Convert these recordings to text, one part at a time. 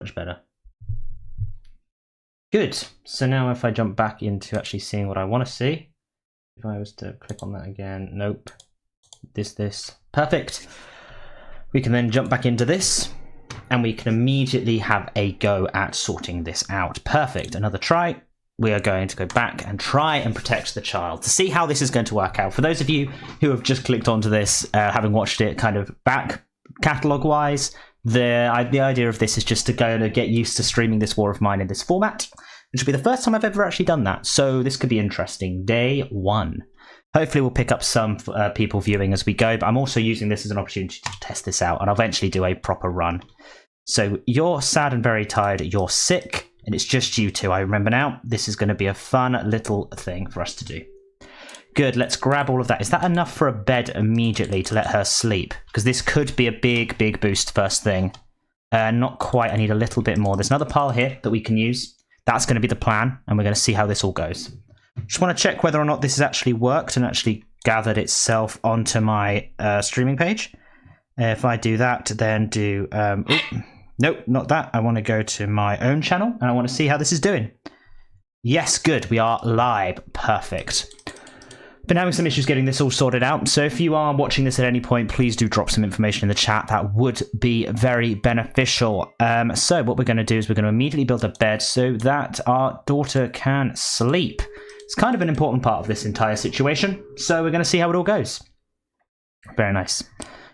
Much better. Good. So now if I jump back into actually seeing what I want to see, if I was to click on that again, nope. This. Perfect. We can then jump back into this, and we can immediately have a go at sorting this out. Perfect. Another try. We are going to go back and try and protect the child to see how this is going to work out. For those of you who have just clicked onto this, having watched it kind of back catalog wise, the idea of this is just to go and get used to streaming this War of Mine in this format, which will be the first time I've ever actually done that. So this could be interesting. Day 1. Hopefully we'll pick up some people viewing as we go, but I'm also using this as an opportunity to test this out, and I'll eventually do a proper run. So you're sad and very tired, you're sick, and it's just you two. I remember now. This is going to be a fun little thing for us to do. Good, let's grab all of that. Is that enough for a bed immediately to let her sleep? Because this could be a big boost first thing. Not quite, I need a little bit more. There's another pile here that we can use. That's going to be the plan, and we're going to see how this all goes. Just want to check whether or not this has actually worked and actually gathered itself onto my streaming page. If I do that, then do... nope, not that. I want to go to my own channel, and I want to see how this is doing. Yes, good. We are live. Perfect. Been having some issues getting this all sorted out, so if you are watching this at any point, please do drop some information in the chat. That would be very beneficial. So what we're going to do is we're going to immediately build a bed so that our daughter can sleep. It's kind of an important part of this entire situation, so we're going to see how it all goes. Very nice.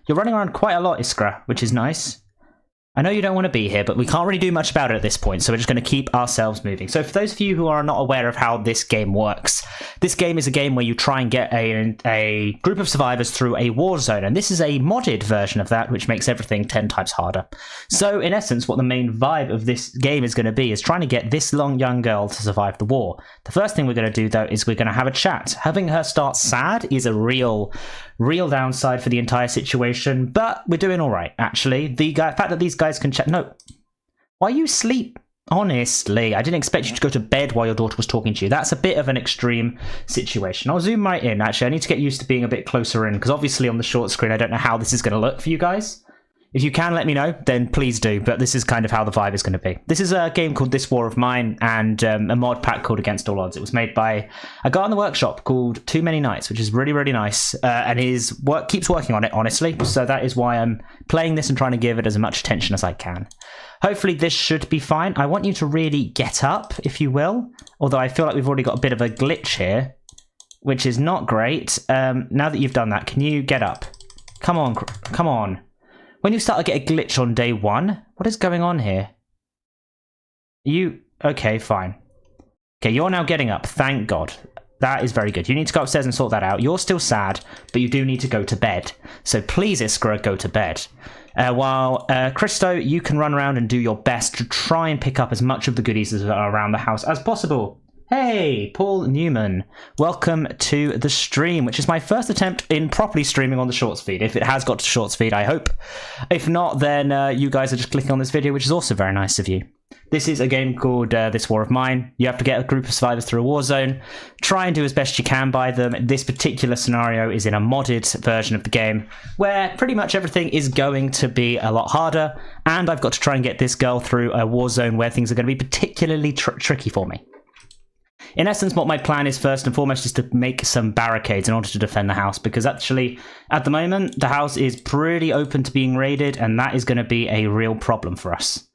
You're running around quite a lot, Iskra, which is nice. I know you don't want to be here, but we can't really do much about it at this point, so we're just going to keep ourselves moving. So for those of you who are not aware of how this game works, this game is a game where you try and get a group of survivors through a war zone, and this is a modded version of that, which makes everything 10 times harder. So in essence, what the main vibe of this game is going to be is trying to get this young girl to survive the war. The first thing we're going to do, though, is we're going to have a chat. Having her start sad is a real downside for the entire situation, but we're doing all right, actually. The fact that these guys can chat... No. Why you sleep? Honestly, I didn't expect you to go to bed while your daughter was talking to you. That's a bit of an extreme situation. I'll zoom right in, actually. I need to get used to being a bit closer in, because obviously on the short screen, I don't know how this is going to look for you guys. If you can let me know, then please do, but this is kind of how the vibe is going to be. This is a game called This War of Mine, and a mod pack called Against All Odds. It was made by a guy in the workshop called Too Many Nights, which is really nice, and his work keeps working on it, honestly, so that is why I'm playing this and trying to give it as much attention as I can. Hopefully this should be fine. I want you to really get up, if you will, although I feel like we've already got a bit of a glitch here, which is not great. Now that you've done that, can you get up? Come on, come on. When you start to get a glitch on day 1, what is going on here? Okay, fine. Okay, you're now getting up, thank God. That is very good. You need to go upstairs and sort that out. You're still sad, but you do need to go to bed. So please, Iskra, go to bed. While Christo, you can run around and do your best to try and pick up as much of the goodies that are around the house as possible. Hey, Paul Newman. Welcome to the stream, which is my first attempt in properly streaming on the Shorts feed. If it has got to Shorts feed, I hope. If not, then you guys are just clicking on this video, which is also very nice of you. This is a game called This War of Mine. You have to get a group of survivors through a war zone. Try and do as best you can by them. This particular scenario is in a modded version of the game, where pretty much everything is going to be a lot harder, and I've got to try and get this girl through a war zone where things are going to be particularly tricky for me. In essence, what my plan is first and foremost is to make some barricades in order to defend the house, because actually, at the moment, the house is pretty open to being raided, and that is going to be a real problem for us.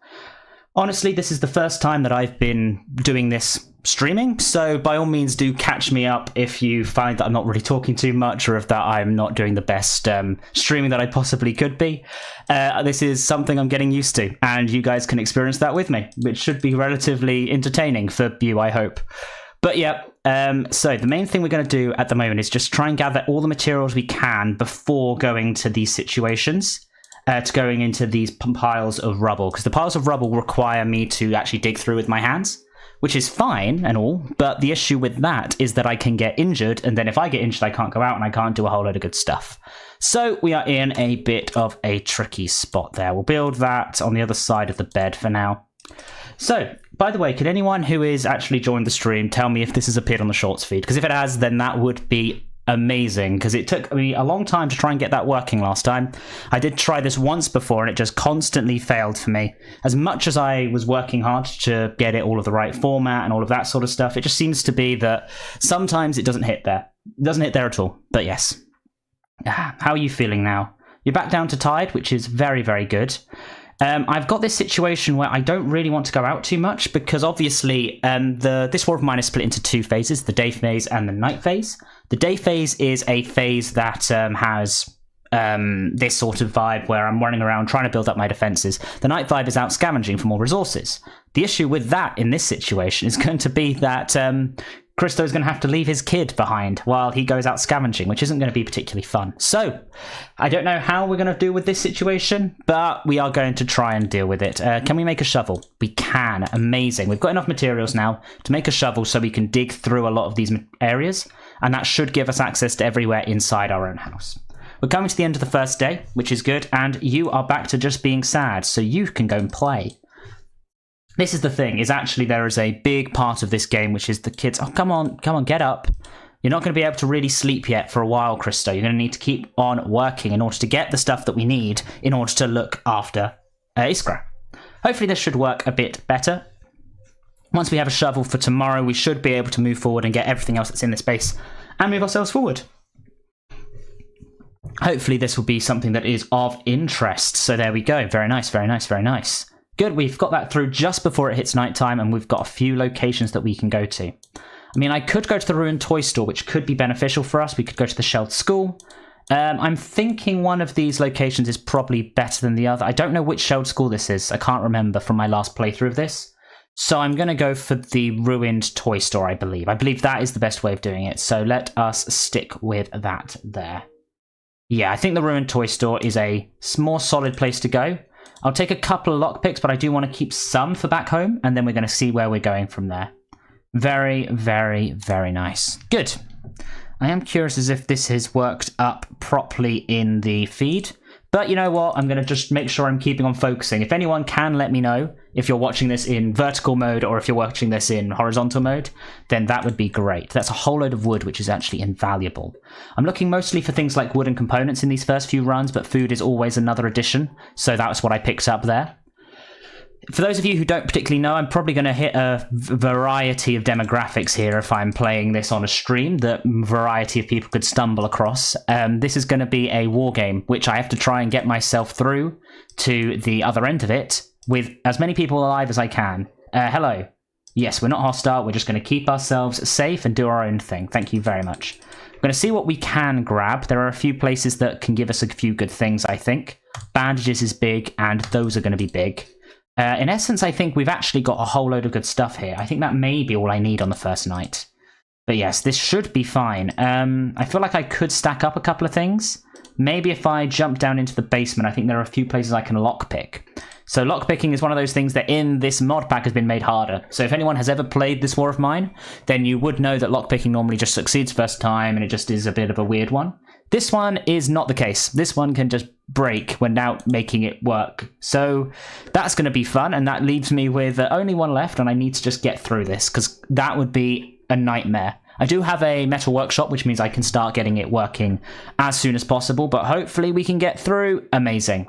Honestly, this is the first time that I've been doing this streaming, so by all means do catch me up if you find that I'm not really talking too much, or if that I'm not doing the best streaming that I possibly could be. This is something I'm getting used to, and you guys can experience that with me, which should be relatively entertaining for you, I hope. But yeah, so the main thing we're going to do at the moment is just try and gather all the materials we can before going to these situations, to going into these piles of rubble, because the piles of rubble require me to actually dig through with my hands, which is fine and all, but the issue with that is that I can get injured, and then if I get injured, I can't go out and I can't do a whole load of good stuff. So we are in a bit of a tricky spot there. We'll build that on the other side of the bed for now. So, by the way, can anyone who is actually joined the stream tell me if this has appeared on the Shorts feed? Because if it has, then that would be amazing, because it took me a long time to try and get that working last time. I did try this once before and it just constantly failed for me. As much as I was working hard to get it all of the right format and all of that sort of stuff, it just seems to be that sometimes it doesn't hit there. It doesn't hit there at all. But yes. How are you feeling now? You're back down to tied, which is very, very good. I've got this situation where I don't really want to go out too much because obviously this War of Mine is split into two phases, the day phase and the night phase. The day phase is a phase that has this sort of vibe where I'm running around trying to build up my defenses. The night vibe is out scavenging for more resources. The issue with that in this situation is going to be that Christo's going to have to leave his kid behind while he goes out scavenging, which isn't going to be particularly fun. So, I don't know how we're going to deal with this situation, but we are going to try and deal with it. Can we make a shovel? We can. Amazing. We've got enough materials now to make a shovel so we can dig through a lot of these areas, and that should give us access to everywhere inside our own house. We're coming to the end of the first day, which is good, and you are back to just being sad, so you can go and play. This is the thing, is actually there is a big part of this game, which is the kids. Oh, come on, get up. You're not going to be able to really sleep yet for a while, Christo. You're going to need to keep on working in order to get the stuff that we need in order to look after Iskra. Hopefully this should work a bit better. Once we have a shovel for tomorrow, we should be able to move forward and get everything else that's in this base and move ourselves forward. Hopefully this will be something that is of interest. So there we go. Very nice, very nice, very nice. Good, we've got that through just before it hits nighttime, and we've got a few locations that we can go to. I mean, I could go to the ruined toy store, which could be beneficial for us. We could go to the shelled school. I'm thinking one of these locations is probably better than the other. I don't know which shelled school this is. I can't remember from my last playthrough of this. So I'm going to go for the ruined toy store, I believe. I believe that is the best way of doing it. So let us stick with that there. Yeah, I think the ruined toy store is a more solid place to go. I'll take a couple of lockpicks, but I do want to keep some for back home, and then we're going to see where we're going from there. Very, very, very nice. Good. I am curious as if this has worked up properly in the feed, but you know what? I'm going to just make sure I'm keeping on focusing. If anyone can let me know if you're watching this in vertical mode or if you're watching this in horizontal mode, then that would be great. That's a whole load of wood, which is actually invaluable. I'm looking mostly for things like wooden components in these first few runs, but food is always another addition, so that's what I picked up there. For those of you who don't particularly know, I'm probably going to hit a variety of demographics here if I'm playing this on a stream that variety of people could stumble across. This is going to be a war game, which I have to try and get myself through to the other end of it with as many people alive as I can. Hello. Yes, we're not hostile. We're just going to keep ourselves safe and do our own thing. Thank you very much. I'm going to see what we can grab. There are a few places that can give us a few good things, I think. Bandages is big, and those are going to be big. In essence, I think we've actually got a whole load of good stuff here. I think that may be all I need on the first night. But yes, this should be fine. I feel like I could stack up a couple of things. Maybe if I jump down into the basement, I think there are a few places I can lockpick. So lockpicking is one of those things that in this mod pack has been made harder. So if anyone has ever played this War of Mine, then you would know that lockpicking normally just succeeds first time and it just is a bit of a weird one. This one is not the case. This one can just break without making it work. So that's going to be fun, and that leaves me with only one left, and I need to just get through this, because that would be a nightmare. I do have a metal workshop, which means I can start getting it working as soon as possible, but hopefully we can get through. Amazing.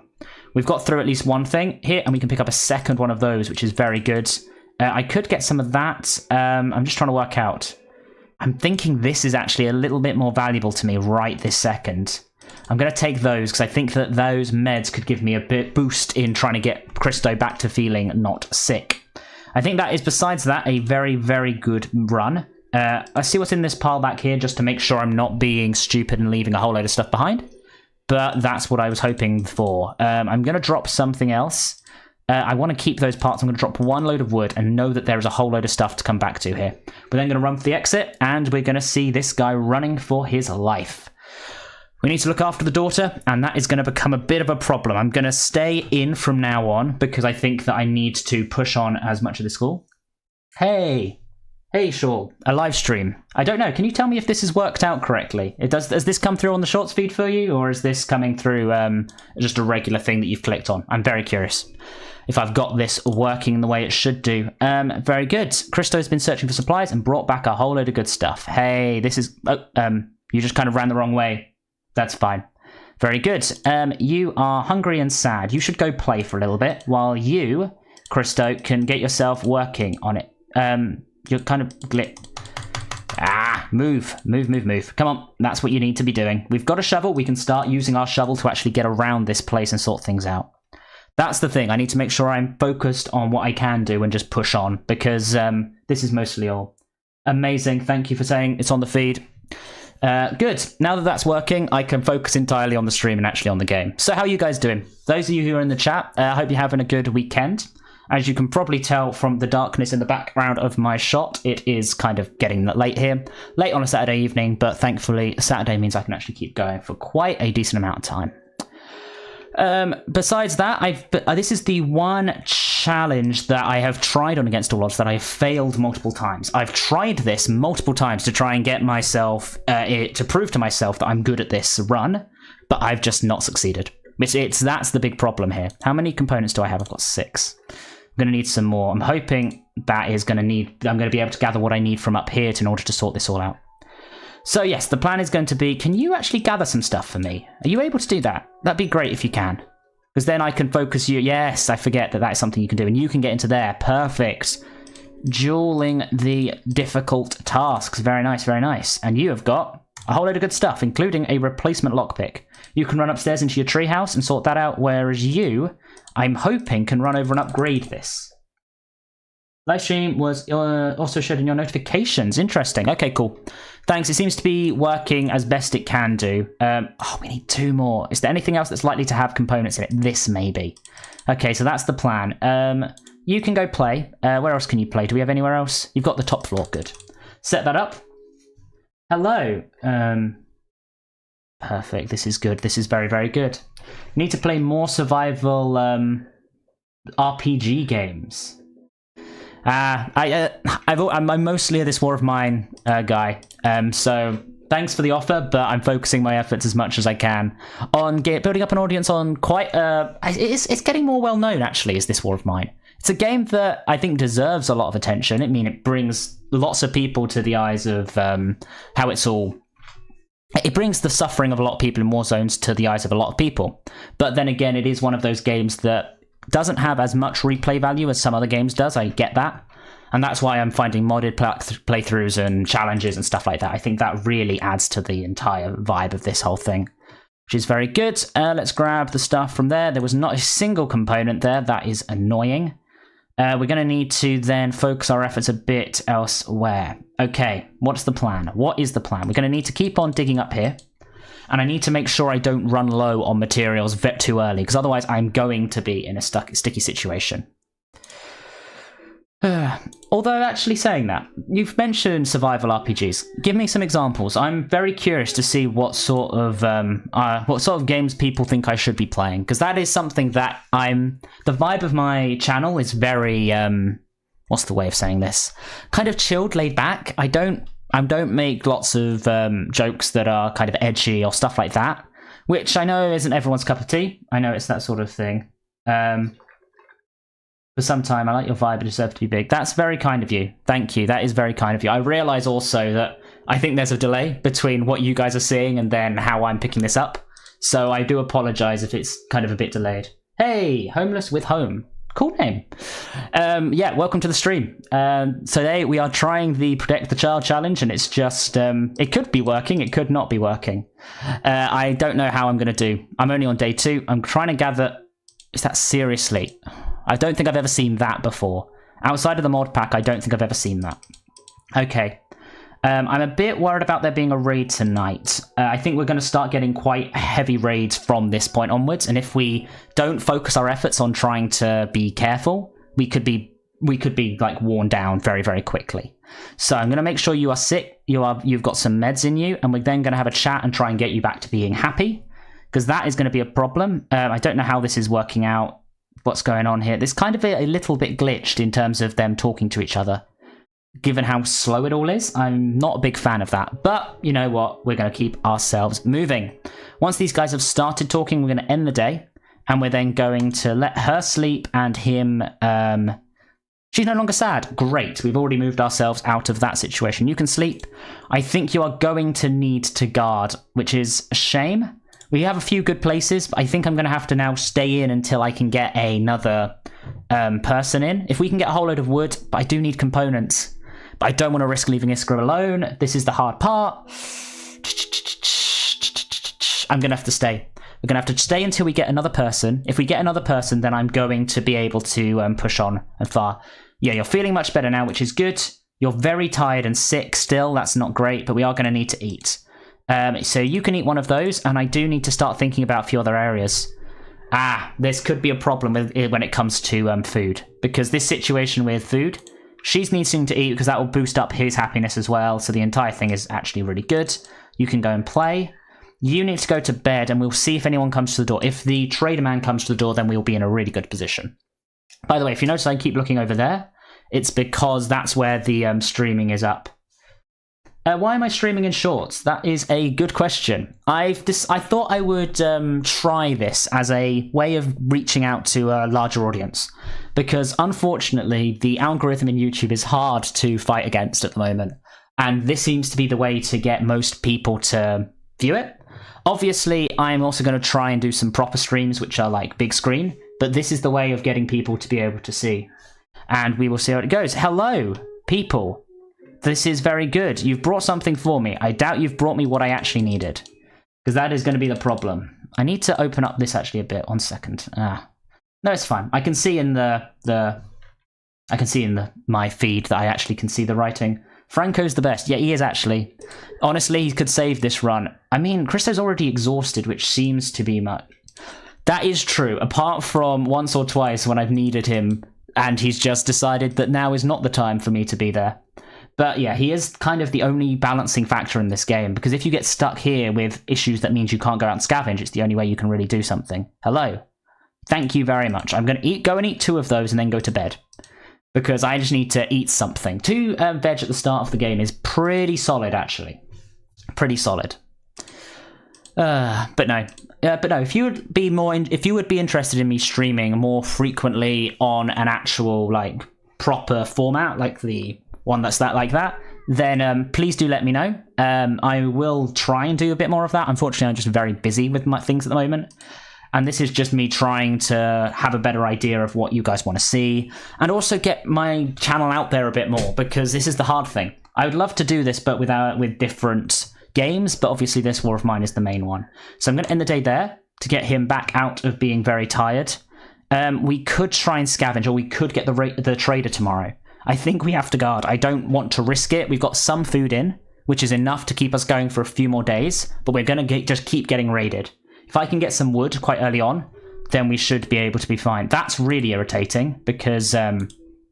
We've got through at least one thing here, and we can pick up a second one of those, which is very good. I could get some of that. I'm just trying to work out. I'm thinking this is actually a little bit more valuable to me right this second. I'm going to take those because I think that those meds could give me a bit boost in trying to get Christo back to feeling not sick. I think that is, besides that, a very, very good run. I see what's in this pile back here just to make sure I'm not being stupid and leaving a whole load of stuff behind. But that's what I was hoping for. I'm going to drop something else. I want to keep those parts. I'm going to drop one load of wood and know that there is a whole load of stuff to come back to here. We're then going to run for the exit, and we're going to see this guy running for his life. We need to look after the daughter, and that is going to become a bit of a problem. I'm going to stay in from now on because I think that I need to push on as much of the school. Hey, Shaw, a live stream. I don't know. Can you tell me if this has worked out correctly? Has this come through on the shorts feed for you, or is this coming through just a regular thing that you've clicked on? I'm very curious if I've got this working the way it should do. Very good. Christo's been searching for supplies and brought back a whole load of good stuff. Hey, this is... You just kind of ran the wrong way. That's fine. Very good. You are hungry and sad. You should go play for a little bit while you, Christo, can get yourself working on it. You're kind of move. Come on, that's what you need to be doing. We've got a shovel. We can start using our shovel to actually get around this place and sort things out. That's the thing. I need to make sure I'm focused on what I can do and just push on, because this is mostly all. Amazing. Thank you for saying it's on the feed. Good. Now that that's working, I can focus entirely on the stream and actually on the game. So how are you guys doing? Those of you who are in the chat, I hope you're having a good weekend. As you can probably tell from the darkness in the background of my shot, it is kind of getting late here. Late on a Saturday evening, but thankfully Saturday means I can actually keep going for quite a decent amount of time. Besides that, this is the one challenge that I have tried on Against All Odds that I have failed multiple times. I've tried this multiple times to try and get myself, to prove to myself that I'm good at this run, but I've just not succeeded. That's the big problem here. How many components do I have? I've got 6. I'm going to need some more. I'm hoping I'm going to be able to gather what I need from up here in order to sort this all out. So yes, the plan is going to be, can you actually gather some stuff for me? Are you able to do that? That'd be great if you can. Because then I can focus you. Yes, I forget that is something you can do. And you can get into there. Perfect. Dueling the difficult tasks. Very nice, very nice. And you have got a whole load of good stuff, including a replacement lockpick. You can run upstairs into your treehouse and sort that out, whereas you, I'm hoping, can run over and upgrade this. Livestream was also showed in your notifications. Interesting. Okay, cool. Thanks. It seems to be working as best it can do. We need 2 more. Is there anything else that's likely to have components in it? This, maybe. Okay, so that's the plan. You can go play. Where else can you play? Do we have anywhere else? You've got the top floor. Good. Set that up. Hello. Perfect. This is good. This is very, very good. We need to play more survival RPG games. I'm mostly a This War of Mine guy, so thanks for the offer, but I'm focusing my efforts as much as I can on building up an audience on quite. It's getting more well known actually as This War of Mine. It's a game that I think deserves a lot of attention. I mean, it brings lots of people to the eyes of how it's all. It brings the suffering of a lot of people in war zones to the eyes of a lot of people. But then again, it is one of those games that doesn't have as much replay value as some other games does. I get that. And that's why I'm finding modded playthroughs and challenges and stuff like that. I think that really adds to the entire vibe of this whole thing, which is very good. Let's grab the stuff from there. There was not a single component there. That is annoying. We're going to need to then focus our efforts a bit elsewhere. Okay, what's the plan? What is the plan? We're going to need to keep on digging up here. And I need to make sure I don't run low on materials too early, because otherwise I'm going to be in a sticky situation. Although, actually saying that, you've mentioned survival RPGs. Give me some examples. I'm very curious to see what sort of games people think I should be playing, because that is something that the vibe of my channel is very what's the way of saying this? Kind of chilled, laid back. I don't make lots of jokes that are kind of edgy or stuff like that, which I know isn't everyone's cup of tea. I know it's that sort of thing. For some time, I like your vibe, it deserves to be big. That's very kind of you. Thank you. That is very kind of you. I realise also that I think there's a delay between what you guys are seeing and then how I'm picking this up. So I do apologise if it's kind of a bit delayed. Hey, Homeless with Home. Cool name. Yeah, welcome to the stream. Today we are trying the Protect the Child challenge, and it's just, it could be working, it could not be working. I don't know how I'm going to do. I'm only on day 2. I'm trying to gather... Is that seriously? I don't think I've ever seen that before. Outside of the mod pack, I don't think I've ever seen that. Okay. I'm a bit worried about there being a raid tonight. I think we're going to start getting quite heavy raids from this point onwards, and if we don't focus our efforts on trying to be careful, we could be like worn down very, very quickly. So I'm going to make sure you are sick, you've got some meds in you, and we're then going to have a chat and try and get you back to being happy, because that is going to be a problem. I don't know how this is working out, what's going on here. This kind of a little bit glitched in terms of them talking to each other. Given how slow it all is, I'm not a big fan of that. But you know what? We're going to keep ourselves moving. Once these guys have started talking, we're going to end the day. And we're then going to let her sleep and him She's no longer sad. Great. We've already moved ourselves out of that situation. You can sleep. I think you are going to need to guard, which is a shame. We have a few good places, but I think I'm going to have to now stay in until I can get another person in. If we can get a whole load of wood, but I do need components. But I don't want to risk leaving Iskra alone. This is the hard part. I'm going to have to stay. We're going to have to stay until we get another person. If we get another person, then I'm going to be able to push on and far. Yeah, you're feeling much better now, which is good. You're very tired and sick still. That's not great, but we are going to need to eat. So you can eat one of those, and I do need to start thinking about a few other areas. This could be a problem when it comes to food. Because this situation with food, she's needing to eat because that will boost up his happiness as well. So the entire thing is actually really good. You can go and play. You need to go to bed, and we'll see if anyone comes to the door. If the trader man comes to the door, then we'll be in a really good position. By the way, if you notice I keep looking over there, it's because that's where the streaming is up. Why am I streaming in shorts? That is a good question. I thought I would try this as a way of reaching out to a larger audience. Because unfortunately, the algorithm in YouTube is hard to fight against at the moment. And this seems to be the way to get most people to view it. Obviously, I'm also going to try and do some proper streams, which are like big screen, but this is the way of getting people to be able to see. And we will see how it goes. Hello, people. This is very good. You've brought something for me. I doubt you've brought me what I actually needed, because that is going to be the problem. I need to open up this actually a bit. 1 second. No, it's fine. I can see in my feed that I actually can see the writing. Franco's the best. Yeah, he is actually. Honestly, he could save this run. I mean, Christo's already exhausted, which seems to be much. That is true, apart from once or twice when I've needed him, and he's just decided that now is not the time for me to be there. But yeah, he is kind of the only balancing factor in this game, because if you get stuck here with issues that means you can't go out and scavenge, it's the only way you can really do something. Hello. Thank you very much. I'm going to go and eat 2 of those and then go to bed. Because I just need to eat something. 2 veg at the start of the game is pretty solid, actually. Pretty solid. But no. If you would be interested in me streaming more frequently on an actual like proper format, like the one that's like that, then please do let me know. I will try and do a bit more of that. Unfortunately, I'm just very busy with my things at the moment. And this is just me trying to have a better idea of what you guys want to see. And also get my channel out there a bit more, because this is the hard thing. I would love to do this, but with different games. But obviously this War of Mine is the main one. So I'm going to end the day there to get him back out of being very tired. We could try and scavenge, or we could get the trader tomorrow. I think we have to guard. I don't want to risk it. We've got some food in, which is enough to keep us going for a few more days. But we're going to just keep getting raided. If I can get some wood quite early on, then we should be able to be fine. That's really irritating, because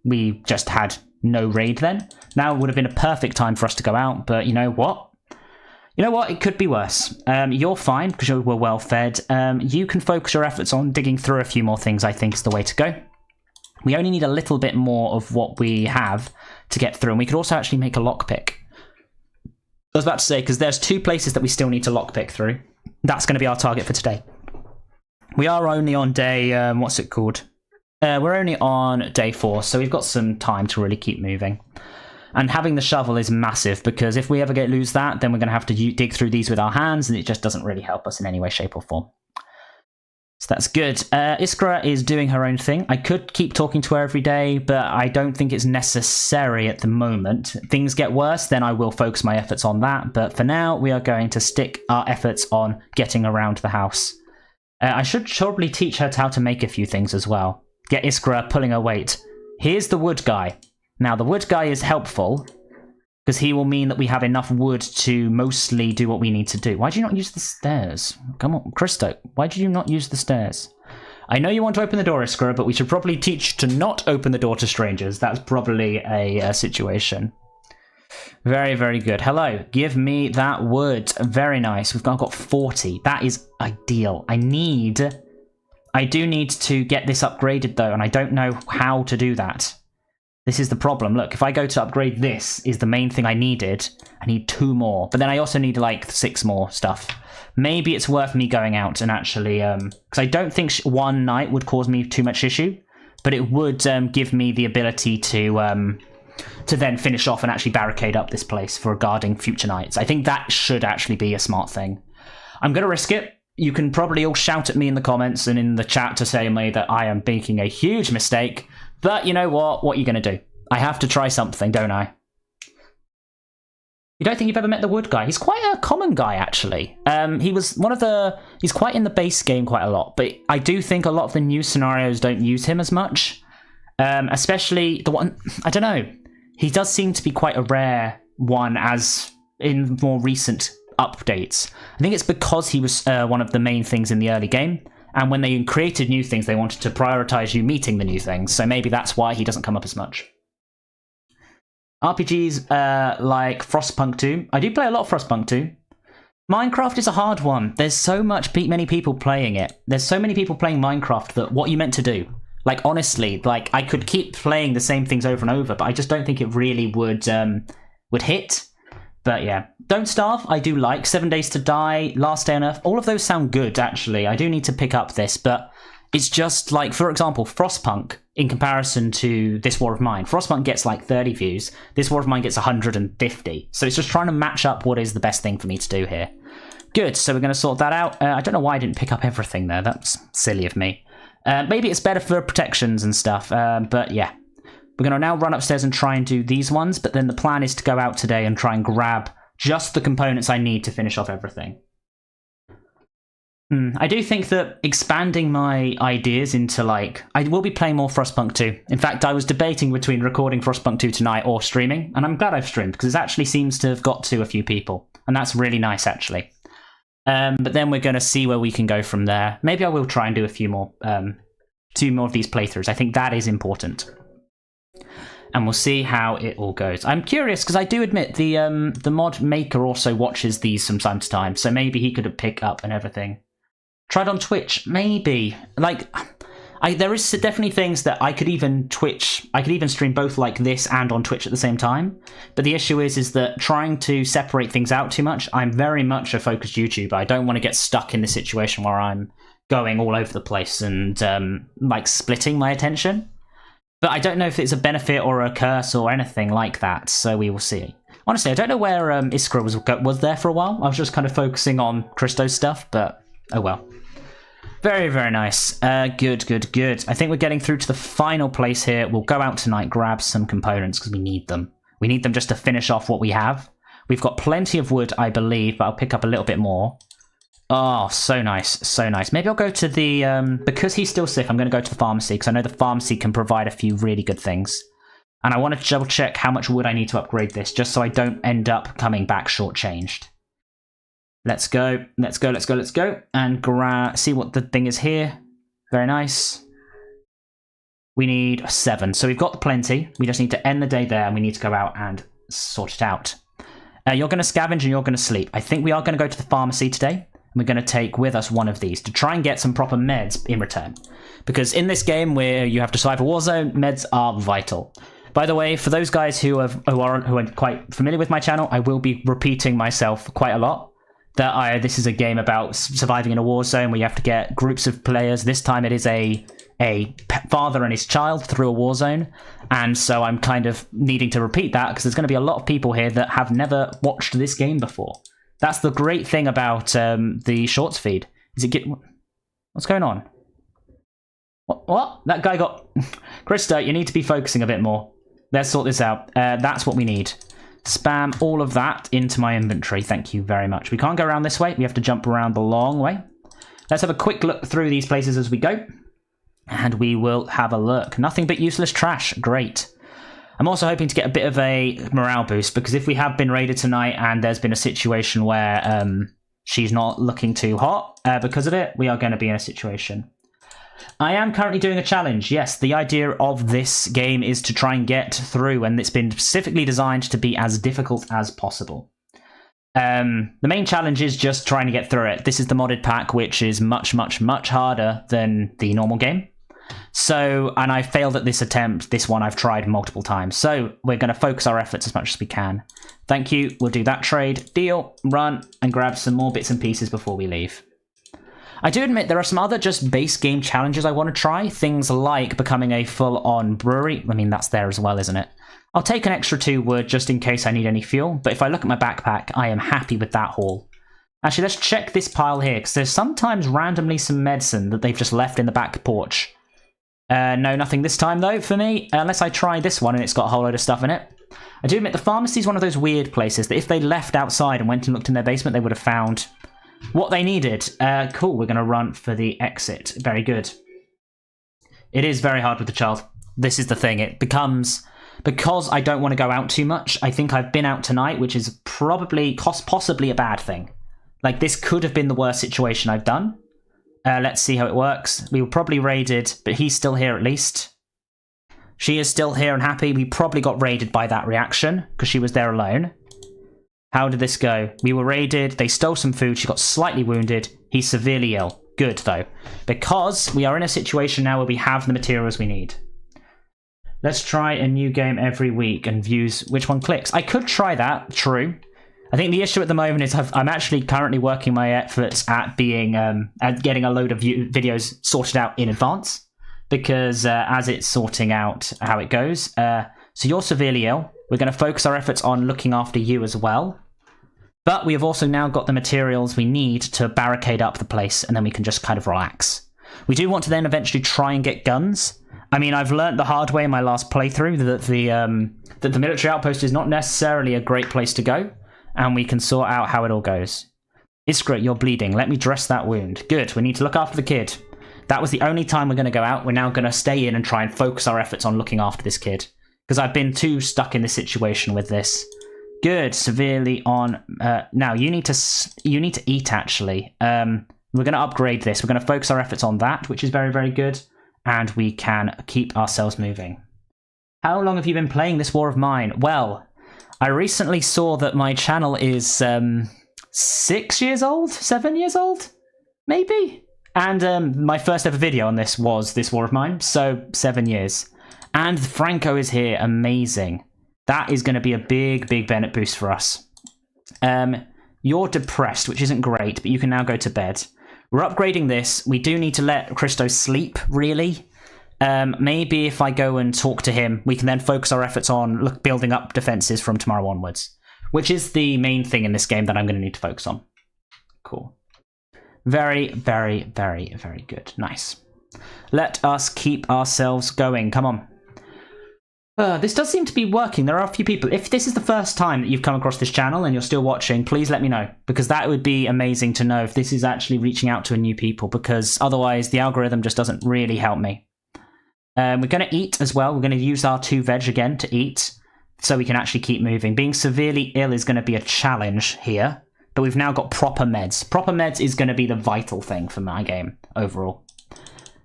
we just had no raid then. Now would have been a perfect time for us to go out, but you know what? It could be worse. You're fine, because you were well fed. You can focus your efforts on digging through a few more things, I think is the way to go. We only need a little bit more of what we have to get through, and we could also actually make a lockpick. I was about to say, because there's 2 places that we still need to lockpick through. That's going to be our target for today. We are only on day, what's it called? We're only on day 4, so we've got some time to really keep moving. And having the shovel is massive, because if we ever lose that, then we're going to have to dig through these with our hands, and it just doesn't really help us in any way, shape, or form. So that's good. Iskra is doing her own thing. I could keep talking to her every day, but I don't think it's necessary at the moment. If things get worse, then I will focus my efforts on that. But for now, we are going to stick our efforts on getting around the house. I should probably teach her how to make a few things as well. Get Iskra pulling her weight. Here's the wood guy. Now, the wood guy is helpful, because he will mean that we have enough wood to mostly do what we need to do. Why did you not use the stairs? Come on, Christo, why did you not use the stairs? I know you want to open the door, Iskra, but we should probably teach to not open the door to strangers. That's probably a situation. Very, very good. Hello, give me that wood. Very nice. We've got 40. That is ideal. I do need to get this upgraded, though, and I don't know how to do that. This is the problem. Look, if I go to upgrade this is the main thing I needed. I need 2 more. But then I also need like 6 more stuff. Maybe it's worth me going out and actually... because I don't think 1 night would cause me too much issue. but it would give me the ability to then finish off and actually barricade up this place for guarding future nights. I think that should actually be a smart thing. I'm going to risk it. You can probably all shout at me in the comments and in the chat to say to me that I am making a huge mistake, but you know what? What are you going to do? I have to try something, don't I? You don't think you've ever met the wood guy? He's quite a common guy, actually. He's quite in the base game quite a lot, but I do think a lot of the new scenarios don't use him as much. Especially the one, I don't know. He does seem to be quite a rare one as in more recent updates. I think it's because he was one of the main things in the early game, and when they created new things, they wanted to prioritize you meeting the new things, so maybe that's why he doesn't come up as much. RPGs like Frostpunk 2. I do play a lot of Frostpunk 2. Minecraft is a hard one. There's so many people playing it. There's so many people playing Minecraft that what are you meant to do? Like, honestly, like, I could keep playing the same things over and over, but I just don't think it really would hit. But yeah, Don't Starve, I do like. 7 Days to Die, Last Day on Earth, all of those sound good, actually. I do need to pick up this, but it's just like, for example, Frostpunk, in comparison to This War of Mine. Frostpunk gets like 30 views, This War of Mine gets 150. So it's just trying to match up what is the best thing for me to do here. Good, so we're going to sort that out. I don't know why I didn't pick up everything there. That's silly of me. Maybe it's better for protections and stuff, but yeah. We're going to now run upstairs and try and do these ones, but then the plan is to go out today and try and grab just the components I need to finish off everything. I do think that expanding my ideas into, like, I will be playing more Frostpunk 2. In fact, I was debating between recording Frostpunk 2 tonight or streaming, and I'm glad I've streamed, because it actually seems to have got to a few people, and that's really nice, actually. But then we're going to see where we can go from there. Maybe I will try and do a few more, 2 more of these playthroughs. I think that is important. And we'll see how it all goes. I'm curious, because I do admit the mod maker also watches these from time to time, so maybe he could pick up and everything. Tried on Twitch, maybe. Like, there is definitely things that I could even stream both like this and on Twitch at the same time. But the issue is that trying to separate things out too much, I'm very much a focused YouTuber. I don't want to get stuck in the situation where I'm going all over the place and like splitting my attention. But I don't know if it's a benefit or a curse or anything like that, so we will see. Honestly, I don't know where Iskra was there for a while. I was just kind of focusing on Christo's stuff, but oh well. Very, very nice. Good. I think we're getting through to the final place here. We'll go out tonight, grab some components, because we need them. We need them just to finish off what we have. We've got plenty of wood, I believe, but I'll pick up a little bit more. Oh, so nice, so nice. Maybe I'll go to the... because he's still sick, I'm going to go to the pharmacy, because I know the pharmacy can provide a few really good things. And I want to double check how much wood I need to upgrade this, just so I don't end up coming back shortchanged. Let's go. And see what the thing is here. Very nice. We need 7. So we've got plenty. We just need to end the day there, and we need to go out and sort it out. You're going to scavenge and you're going to sleep. I think we are going to go to the pharmacy today. And we're going to take with us one of these to try and get some proper meds in return. Because in this game where you have to survive a war zone, meds are vital. By the way, for those guys who are quite familiar with my channel, I will be repeating myself quite a lot. That this is a game about surviving in a war zone where you have to get groups of players. This time it is a father and his child through a war zone. And so I'm kind of needing to repeat that because there's going to be a lot of people here that have never watched this game before. That's the great thing about the shorts feed. What's going on? What? That guy got... Krista, you need to be focusing a bit more. Let's sort this out. That's what we need. Spam all of that into my inventory. Thank you very much. We can't go around this way. We have to jump around the long way. Let's have a quick look through these places as we go. And we will have a look. Nothing but useless trash. Great. I'm also hoping to get a bit of a morale boost, because if we have been raided tonight and there's been a situation where she's not looking too hot because of it, we are going to be in a situation. I am currently doing a challenge. Yes, the idea of this game is to try and get through, and it's been specifically designed to be as difficult as possible. The main challenge is just trying to get through it. This is the modded pack, which is much, much, much harder than the normal game. So, and I failed at this attempt. This one I've tried multiple times. So we're going to focus our efforts as much as we can. Thank you. We'll do that trade. Deal. Run and grab some more bits and pieces before we leave. I do admit there are some other just base game challenges I want to try. Things like becoming a full-on brewery. I mean, that's there as well, isn't it? I'll take an extra 2 wood just in case I need any fuel. But if I look at my backpack, I am happy with that haul. Actually, let's check this pile here, because there's sometimes randomly some medicine that they've just left in the back porch. No, nothing this time, though, for me. Unless I try this one and it's got a whole load of stuff in it. I do admit the pharmacy is one of those weird places that if they left outside and went and looked in their basement, they would have found what they needed. Cool, we're going to run for the exit. Very good. It is very hard with the child. This is the thing. It becomes... Because I don't want to go out too much, I think I've been out tonight, which is probably possibly a bad thing. Like, this could have been the worst situation I've done. Let's see how it works. We were probably raided, but he's still here at least. She is still here and happy. We probably got raided by that reaction, because she was there alone. How did this go? We were raided, they stole some food, she got slightly wounded. He's severely ill. Good, though. Because we are in a situation now where we have the materials we need. Let's try a new game every week and views which one clicks. I could try that, true. I think the issue at the moment is I'm actually currently working my efforts at being at getting a load of videos sorted out in advance, because as it's sorting out how it goes. So you're severely ill. We're going to focus our efforts on looking after you as well. But we have also now got the materials we need to barricade up the place, and then we can just kind of relax. We do want to then eventually try and get guns. I mean, I've learnt the hard way in my last playthrough that the military outpost is not necessarily a great place to go, and we can sort out how it all goes. Iskra, you're bleeding. Let me dress that wound. Good, we need to look after the kid. That was the only time we're going to go out. We're now going to stay in and try and focus our efforts on looking after this kid, because I've been too stuck in this situation with this. Good, severely on... now, you need to eat, actually. We're going to upgrade this. We're going to focus our efforts on that, which is very, very good. And we can keep ourselves moving. How long have you been playing this war of mine? Well, I recently saw that my channel is 6 years old? 7 years old? Maybe? And my first ever video on this was this war of mine, so 7 years. And Franco is here, amazing. That is going to be a big, big Bennett boost for us. You're depressed, which isn't great, but you can now go to bed. We're upgrading this. We do need to let Christo sleep, really. Maybe if I go and talk to him, we can then focus our efforts on building up defenses from tomorrow onwards, which is the main thing in this game that I'm going to need to focus on. Cool. Very, very, very, very good. Nice. Let us keep ourselves going. Come on. This does seem to be working. There are a few people. If this is the first time that you've come across this channel and you're still watching, please let me know, because that would be amazing to know if this is actually reaching out to new people, because otherwise the algorithm just doesn't really help me. We're going to eat as well. We're going to use our 2 veg again to eat so we can actually keep moving. Being severely ill is going to be a challenge here, but we've now got proper meds. Proper meds is going to be the vital thing for my game overall.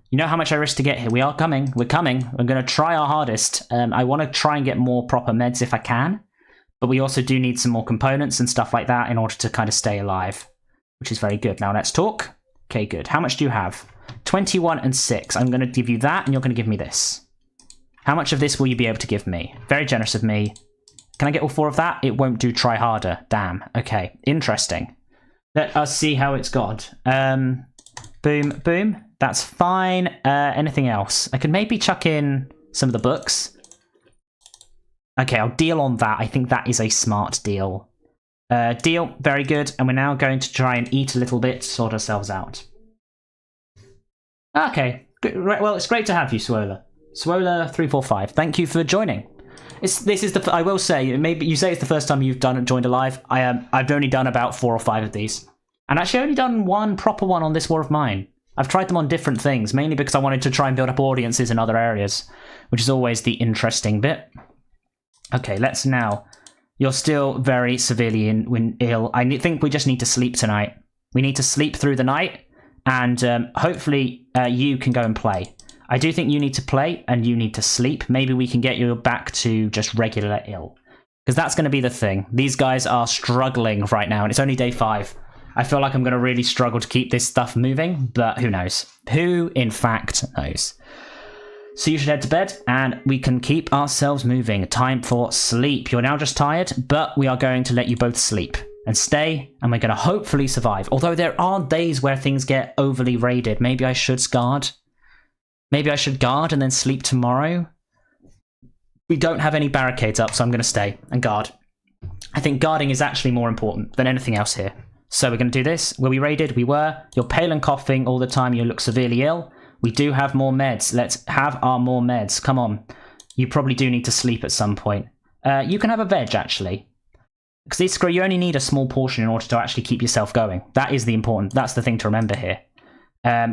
You know how much I risk to get here. We are coming. We're coming. We're going to try our hardest. I want to try and get more proper meds if I can. But we also do need some more components and stuff like that in order to kind of stay alive, which is very good. Now let's talk. Okay, good. How much do you have? 21 and 6. I'm going to give you that, and you're going to give me this. How much of this will you be able to give me? Very generous of me. Can I get all 4 of that? It won't do try harder. Damn. Okay, interesting. Let us see how it's gone. Boom, boom. That's fine. Anything else? I could maybe chuck in some of the books. Okay, I'll deal on that. I think that is a smart deal. Deal. Very good. And we're now going to try and eat a little bit to sort ourselves out. Okay. Well, it's great to have you, Swola. Swola345. Thank you for joining. I will say, maybe you say it's the first time you've joined a live. I've only done about 4 or 5 of these. And actually only done one proper one on this war of mine. I've tried them on different things, mainly because I wanted to try and build up audiences in other areas, which is always the interesting bit. Okay, let's now... You're still very severely ill. I think we just need to sleep tonight. We need to sleep through the night, and hopefully you can go and play. I do think you need to play, and you need to sleep. Maybe we can get you back to just regular ill. Because that's going to be the thing. These guys are struggling right now, and it's only day 5. I feel like I'm going to really struggle to keep this stuff moving, but who knows? Who, in fact, knows? So you should head to bed, and we can keep ourselves moving. Time for sleep. You're now just tired, but we are going to let you both sleep. and stay, and we're going to hopefully survive. Although there are days where things get overly raided. Maybe I should guard. Maybe I should guard and then sleep tomorrow. We don't have any barricades up, so I'm going to stay and guard. I think guarding is actually more important than anything else here. So we're going to do this. Were we raided? We were. You're pale and coughing all the time. You look severely ill. We do have more meds. Let's have our more meds. Come on. You probably do need to sleep at some point. You can have a veg, actually. Because these screw, you only need a small portion in order to actually keep yourself going. That is that's the thing to remember here.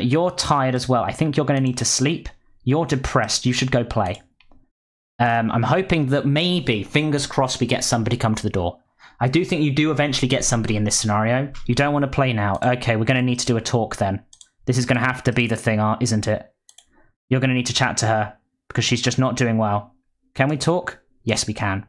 You're tired as well. I think you're going to need to sleep. You're depressed. You should go play. I'm hoping that maybe, fingers crossed, we get somebody come to the door. I do think you do eventually get somebody in this scenario. You don't want to play now. Okay, we're going to need to do a talk then. This is going to have to be the thing, isn't it? You're going to need to chat to her because she's just not doing well. Can we talk? Yes, we can.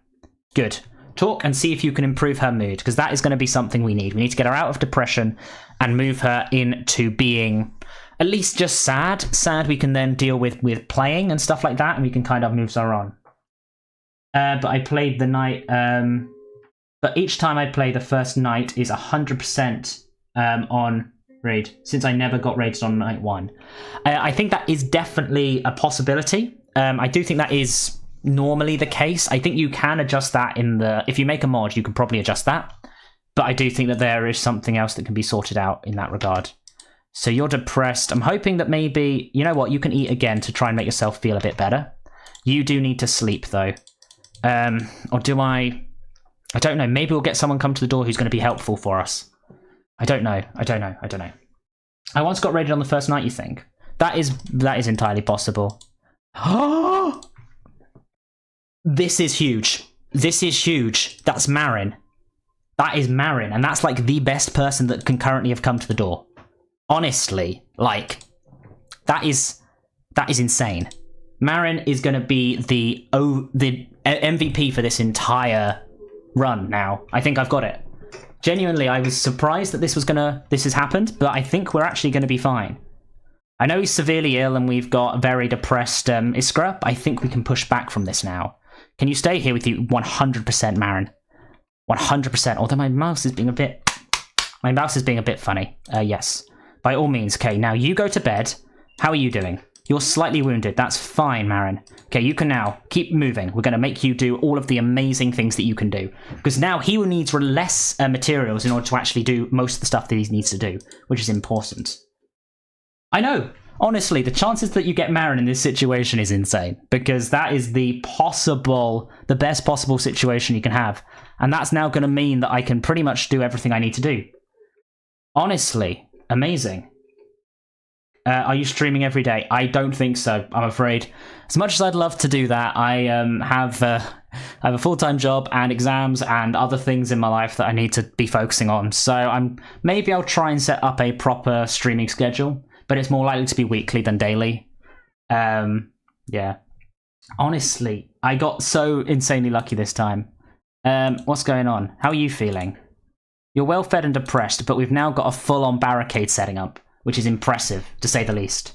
Good. Talk and see if you can improve her mood, because that is going to be something we need. We need to get her out of depression and move her into being at least just sad. Sad we can then deal with playing and stuff like that, and we can kind of move her on. But I played the night... but each time I play, the first night is 100% on raid, since I never got raided on night 1. I think that is definitely a possibility. I do think that is normally the case. I think you can adjust that if you make a mod, you can probably adjust that. But I do think that there is something else that can be sorted out in that regard. So you're depressed. I'm hoping that maybe, you know what, you can eat again to try and make yourself feel a bit better. You do need to sleep though. Or do I don't know. Maybe we'll get someone come to the door who's going to be helpful for us. I don't know. I once got raided on the first night, you think? That is entirely possible. This is huge. This is huge. That's Marin. That is Marin, and that's like the best person that can currently have come to the door. Honestly, like, that is insane. Marin is going to be the MVP for this entire run now. I think I've got it. Genuinely, I was surprised that this has happened, but I think we're actually going to be fine. I know he's severely ill and we've got a very depressed Iskra, but I think we can push back from this now. Can you stay here with you 100%, Marin? 100%, although my mouse is being a bit funny. Yes. By all means, okay, now you go to bed. How are you doing? You're slightly wounded. That's fine, Marin. Okay, you can now keep moving. We're going to make you do all of the amazing things that you can do. Because now he will need less materials in order to actually do most of the stuff that he needs to do, which is important. I know. Honestly, the chances that you get Marin in this situation is insane. Because that is the best possible situation you can have. And that's now going to mean that I can pretty much do everything I need to do. Honestly, amazing. Are you streaming every day? I don't think so, I'm afraid. As much as I'd love to do that, I have a full-time job and exams and other things in my life that I need to be focusing on. So maybe I'll try and set up a proper streaming schedule, but it's more likely to be weekly than daily. Yeah. Honestly, I got so insanely lucky this time. What's going on? How are you feeling? You're well fed and depressed, but we've now got a full-on barricade setting up, which is impressive, to say the least.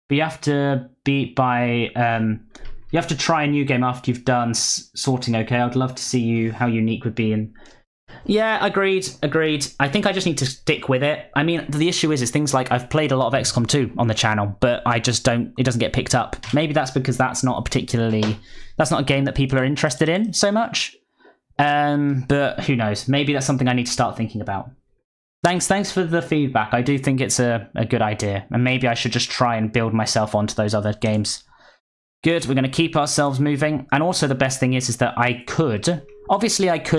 But you have to you have to try a new game after you've done sorting, okay? I'd love to see how unique would be. And yeah, agreed. I think I just need to stick with it. I mean, the issue is things like I've played a lot of XCOM 2 on the channel, but it doesn't get picked up. Maybe that's because that's not a game that people are interested in so much. But who knows? Maybe that's something I need to start thinking about. Thanks for the feedback. I do think it's a good idea, and maybe I should just try and build myself onto those other games. Good, we're going to keep ourselves moving, and also the best thing is that I could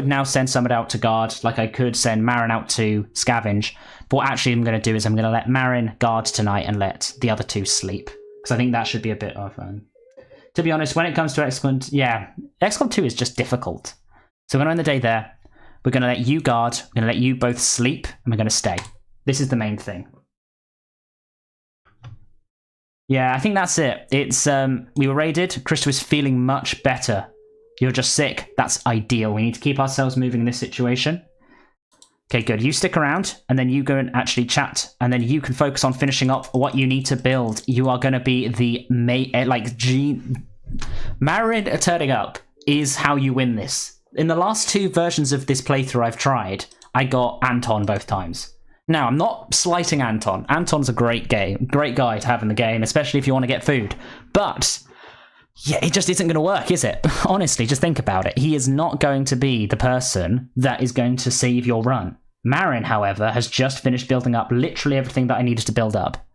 now send someone out to guard, like I could send Marin out to scavenge, but what actually I'm going to do is I'm going to let Marin guard tonight and let the other two sleep, because I think that should be a bit of fun. To be honest, when it comes to XCOM, XCOM 2 is just difficult. So we're going to end the day there. We're going to let you guard, we're going to let you both sleep, and we're going to stay. This is the main thing. Yeah, I think that's it. It's we were raided. Krista is feeling much better. You're just sick. That's ideal. We need to keep ourselves moving in this situation. Okay, good. You stick around, and then you go and actually chat, and then you can focus on finishing up what you need to build. You are going to be the Marin turning up is how you win this. In the last 2 versions of this playthrough I've tried, I got Anton both times. Now, I'm not slighting Anton. Anton's a great guy to have in the game, especially if you want to get food. But yeah, it just isn't going to work, is it? Honestly, just think about it. He is not going to be the person that is going to save your run. Marin, however, has just finished building up literally everything that I needed to build up.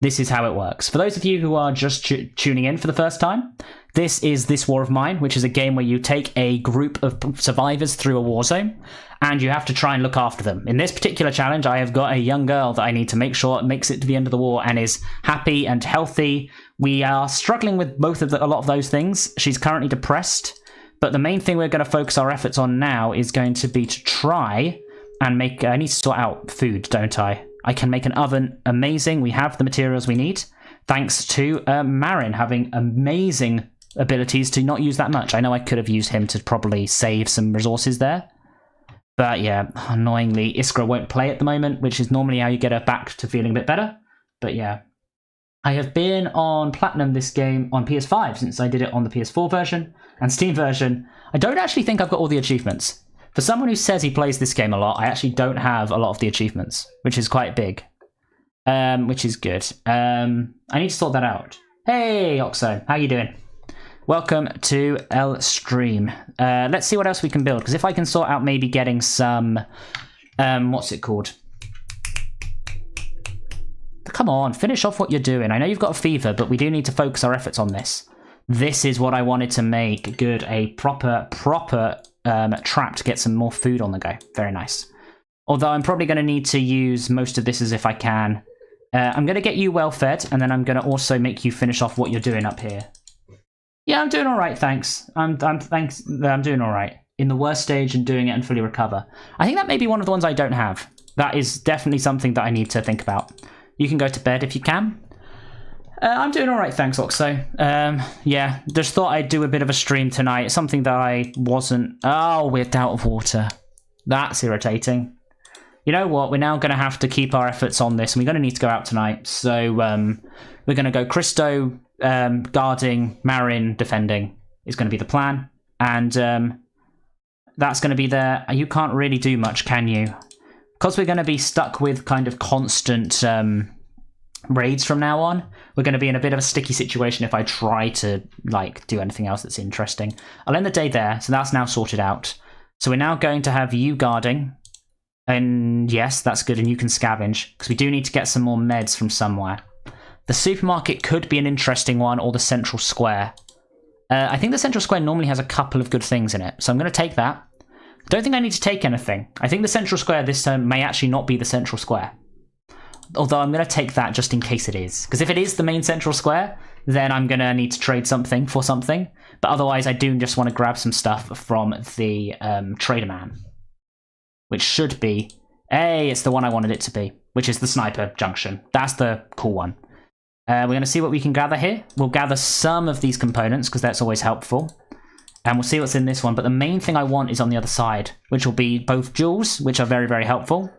This is how it works. For those of you who are just tuning in for the first time, this is This War of Mine, which is a game where you take a group of survivors through a war zone, and you have to try and look after them. In this particular challenge, I have got a young girl that I need to make sure makes it to the end of the war and is happy and healthy. We are struggling with a lot of those things. She's currently depressed, but the main thing we're going to focus our efforts on now is going to be to try and make... I need to sort out food, don't I? I can make an oven. Amazing. We have the materials we need, thanks to Marin having amazing abilities to not use that much. I know I could have used him to probably save some resources there. But yeah, annoyingly, Iskra won't play at the moment, which is normally how you get her back to feeling a bit better. But yeah, I have been on Platinum this game on PS5 since I did it on the PS4 version and Steam version. I don't actually think I've got all the achievements. For someone who says he plays this game a lot, I actually don't have a lot of the achievements, which is quite big, which is good. I need to sort that out. Hey, Oxo, how you doing? Welcome to L Stream. Let's see what else we can build, because if I can sort out maybe getting some... what's it called? Come on, finish off what you're doing. I know you've got a fever, but we do need to focus our efforts on this. This is what I wanted to make good, a proper trap to get some more food on the go. Very nice. Although I'm probably going to need to use most of this as if I can. I'm going to get you well fed, and then I'm going to also make you finish off what you're doing up here. Yeah, I'm doing all right, thanks. I'm doing all right. In the worst stage and doing it and fully recover. I think that may be one of the ones I don't have. That is definitely something that I need to think about. You can go to bed if you can. I'm doing all right, thanks, Oxo. Yeah, just thought I'd do a bit of a stream tonight. Something that I wasn't... Oh, we're out of water. That's irritating. You know what? We're now going to have to keep our efforts on this, and we're going to need to go out tonight. So we're going to go Christo guarding, Marin defending is going to be the plan. And that's going to be there. You can't really do much, can you? Because we're going to be stuck with kind of constant... raids from now on, we're going to be in a bit of a sticky situation if I try to like do anything else that's interesting. I'll end the day there, so that's now sorted out. So we're now going to have you guarding, and yes, that's good, and you can scavenge, because we do need to get some more meds from somewhere. The supermarket could be an interesting one, or the central square. I think the central square normally has a couple of good things in it, so I'm going to take that. Don't think I need to take anything. I think the central square this time may actually not be the central square. Although I'm going to take that just in case it is. Because if it is the main central square, then I'm going to need to trade something for something. But otherwise, I do just want to grab some stuff from the trader man. Which should be... Hey, it's the one I wanted it to be. Which is the sniper junction. That's the cool one. We're going to see what we can gather here. We'll gather some of these components, because that's always helpful. And we'll see what's in this one. But the main thing I want is on the other side. Which will be both jewels, which are very, very helpful.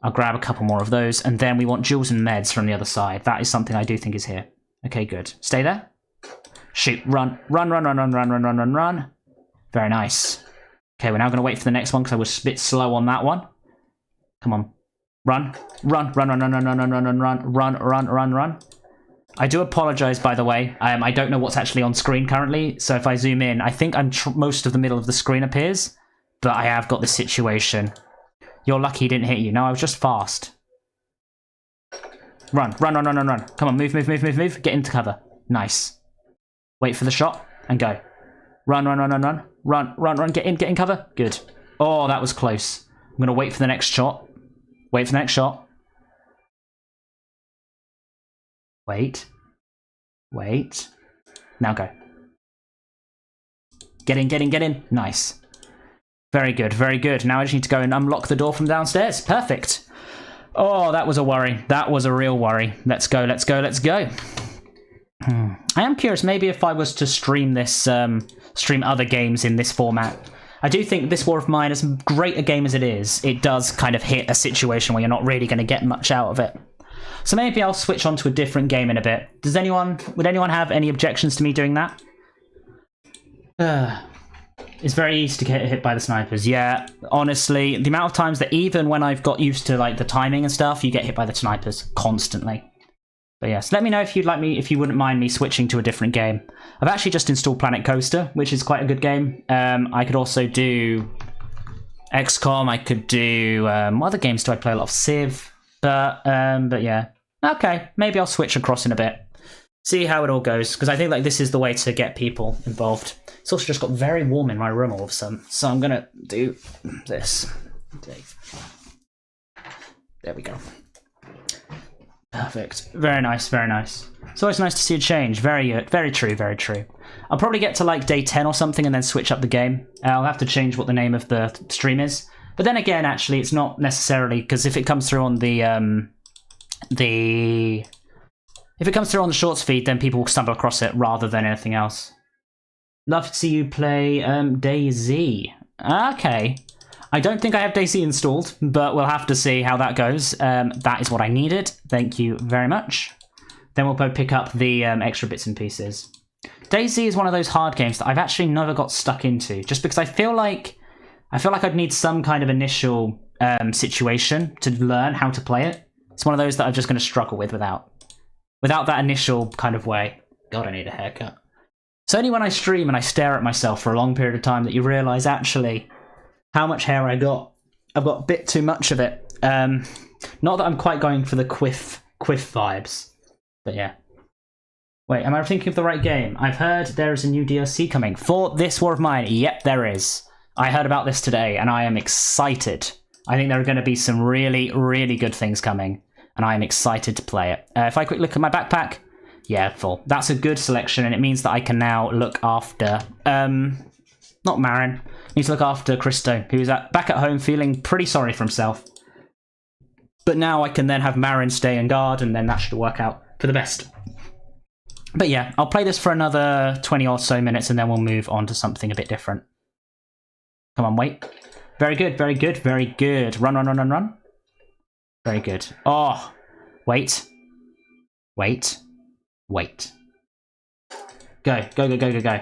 I'll grab a couple more of those, and then we want jewels and meds from the other side. That is something I do think is here. Okay, good. Stay there. Shoot. Run. Run, run, run, run, run, run, run, run, run. Very nice. Okay, we're now going to wait for the next one, because I was a bit slow on that one. Come on. Run. Run, run, run, run, run, run, run, run, run, run, run, run, run, run. I do apologise, by the way. I don't know what's actually on screen currently, so if I zoom in, I think most of the middle of the screen appears, but I have got this situation. You're lucky he didn't hit you. No, I was just fast. Run, run, run, run, run, run. Come on, move, move, move, move, move. Get into cover. Nice. Wait for the shot and go. Run, run, run, run, run. Run, run, run. Get in cover. Good. Oh, that was close. I'm going to wait for the next shot. Wait for the next shot. Wait. Wait. Now go. Get in, get in, get in. Nice. Very good, very good. Now I just need to go and unlock the door from downstairs. Perfect. Oh, that was a worry. That was a real worry. Let's go, let's go, let's go. I am curious, maybe if I was to stream this, stream other games in this format. I do think this War of Mine, as great a game as it is, it does kind of hit a situation where you're not really going to get much out of it. So maybe I'll switch on to a different game in a bit. Would anyone have any objections to me doing that? It's very easy to get hit by the snipers. Yeah, honestly, the amount of times that even when I've got used to like the timing and stuff, you get hit by the snipers constantly. But yes, let me know if you wouldn't mind me switching to a different game. I've actually just installed Planet Coaster, which is quite a good game. I could also do XCOM. I could do what other games do I play a lot of? Civ. But yeah, okay, maybe I'll switch across in a bit. See how it all goes, because I think like this is the way to get people involved. It's also just got very warm in my room all of a sudden, so I'm gonna do this. There we go. Perfect. Very nice, very nice. It's always nice to see a change. Very true, very true. I'll probably get to like day 10 or something and then switch up the game. I'll have to change what the name of the stream is. But then again, actually, it's not necessarily, because if it comes through on if it comes through on the shorts feed, then people will stumble across it rather than anything else. Love to see you play DayZ. Okay. I don't think I have DayZ installed, but we'll have to see how that goes. That is what I needed. Thank you very much. Then we'll probably pick up the extra bits and pieces. DayZ is one of those hard games that I've actually never got stuck into, just because I feel like I'd need some kind of initial situation to learn how to play it. It's one of those that I'm just going to struggle with without that initial kind of way. God, I need a haircut. It's only when I stream and I stare at myself for a long period of time that you realise actually how much hair I got. I've got a bit too much of it. Not that I'm quite going for the quiff vibes, but yeah. Wait, am I thinking of the right game? I've heard there is a new DLC coming for this War of Mine. Yep, there is. I heard about this today, and I am excited. I think there are going to be some really, really good things coming, and I am excited to play it. If I quick look at my backpack, yeah, full. That's a good selection, and it means that I can now look after... not Marin. I need to look after Christo, who's back at home feeling pretty sorry for himself. But now I can then have Marin stay and guard, and then that should work out for the best. But yeah, I'll play this for another 20 or so minutes, and then we'll move on to something a bit different. Come on, wait. Very good, very good, very good. Run, run, run, run, run. Very good. Oh, wait. Wait. Wait. Go, go, go, go, go, go.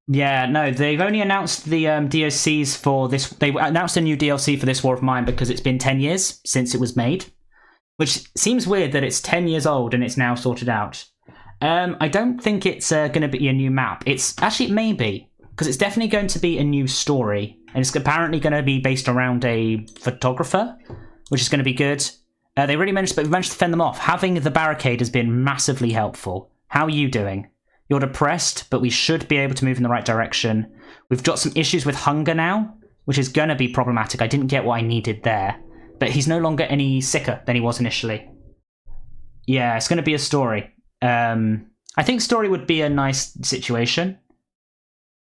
Yeah, no, they've only announced the DLCs for this. They announced a new DLC for this War of Mine because it's been 10 years since it was made, which seems weird that it's 10 years old and it's now sorted out. I don't think it's going to be a new map. It's actually, it may be, because it's definitely going to be a new story, and it's apparently going to be based around a photographer, which is going to be good. They really managed to fend them off. Having the barricade has been massively helpful. How are you doing? You're depressed, but we should be able to move in the right direction. We've got some issues with hunger now, which is going to be problematic. I didn't get what I needed there. But he's no longer any sicker than he was initially. Yeah, it's going to be a story. I think story would be a nice situation.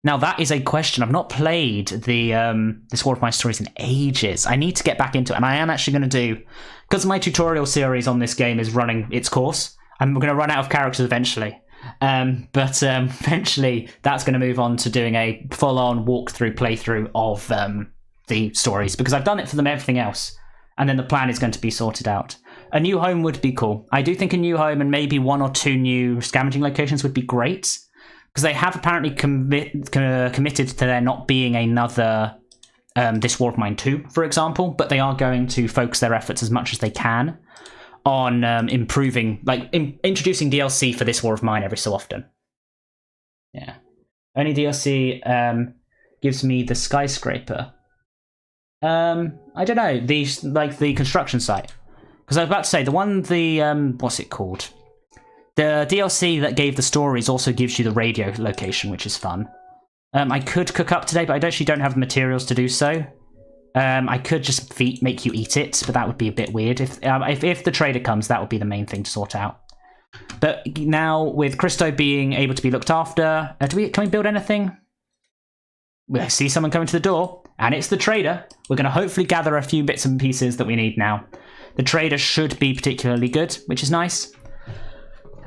Now, that is a question. I've not played the this War of Mine stories in ages. I need to get back into it, and I am actually going to do... Because my tutorial series on this game is running its course, I'm going to run out of characters eventually. But eventually that's going to move on to doing a full-on walkthrough playthrough of the stories, because I've done it for them everything else, and then the plan is going to be sorted out. A new home would be cool. I do think a new home and maybe 1 or 2 new scavenging locations would be great, because they have apparently committed to there not being another this War of Mine 2, for example, but they are going to focus their efforts as much as they can on improving, like introducing DLC for this War of Mine every so often. Yeah. Only DLC gives me the skyscraper. I don't know, the construction site. Because I was about to say, what's it called? The DLC that gave the stories also gives you the radio location, which is fun. I could cook up today, but I actually don't have the materials to do so. I could just make you eat it, but that would be a bit weird. If the trader comes, that would be the main thing to sort out. But now, with Christo being able to be looked after, can we build anything? We see someone coming to the door, and it's the trader. We're going to hopefully gather a few bits and pieces that we need now. The trader should be particularly good, which is nice.